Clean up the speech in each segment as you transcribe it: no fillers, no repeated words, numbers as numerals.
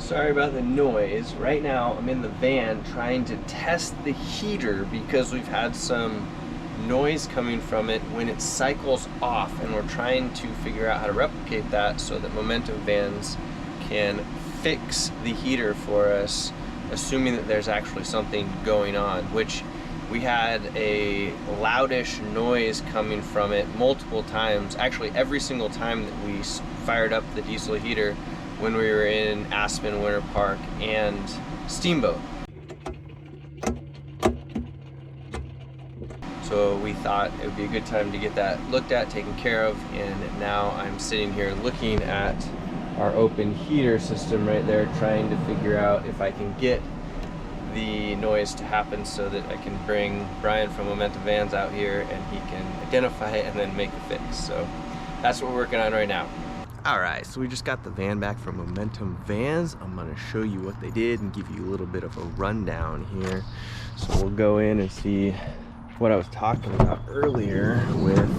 Sorry about the noise. Right now I'm in the van trying to test the heater because we've had some noise coming from it when it cycles off, and we're trying to figure out how to replicate that so that Momentum Vans can fix the heater for us, assuming that there's actually something going on, which we had a loudish noise coming from it multiple times, actually every single time that we fired up the diesel heater when we were in Aspen, Winter Park, and Steamboat. So we thought it would be a good time to get that looked at, taken care of, and now I'm sitting here looking at our open heater system right there, trying to figure out if I can get the noise to happen so that I can bring Brian from Momentum Vans out here and he can identify it and then make a fix. So that's what we're working on right now. Alright, so we just got the van back from Momentum Vans. I'm going to show you what they did and give you a little bit of a rundown here. So we'll go in and see what I was talking about earlier with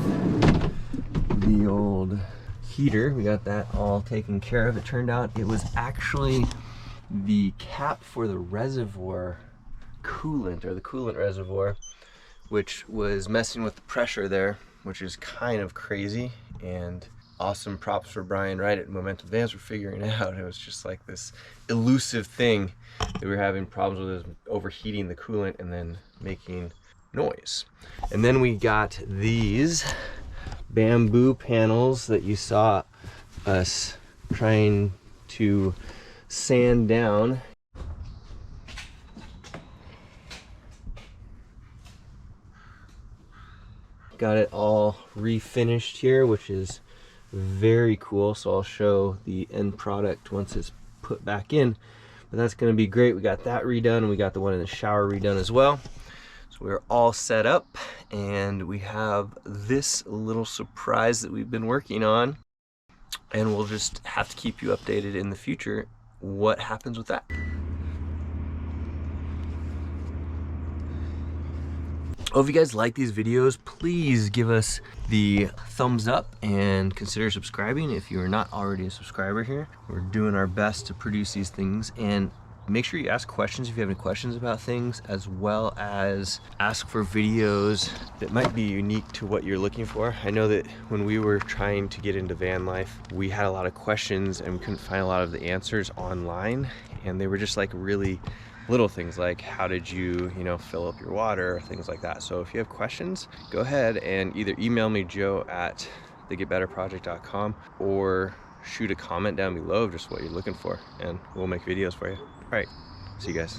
the old heater. We got that all taken care of. It turned out it was actually the cap for the reservoir coolant, or the coolant reservoir, which was messing with the pressure there, which is kind of crazy. And awesome props for Brian right at Momentum Vans for figuring it out. It was just like this elusive thing that we were having problems with, is overheating the coolant and then making noise. And then we got these bamboo panels that you saw us trying to sand down. Got it all refinished here, which is very cool. So I'll show the end product once it's put back in, but that's going to be great. We got that redone, and we got the one in the shower redone as well. So we're all set up, and we have this little surprise that we've been working on, and we'll just have to keep you updated in the future what happens with that. Oh, if you guys like these videos, please give us the thumbs up and consider subscribing if you are not already a subscriber here. We're doing our best to produce these things, and make sure you ask questions if you have any questions about things, as well as ask for videos that might be unique to what you're looking for. I know that when we were trying to get into van life, we had a lot of questions and we couldn't find a lot of the answers online, and they were just like really little things like, how did you fill up your water, things like that. So if you have questions, go ahead and either email me, joe@thegetbetterproject.com, or shoot a comment down below of just what you're looking for, and we'll make videos for you. All right, see you guys.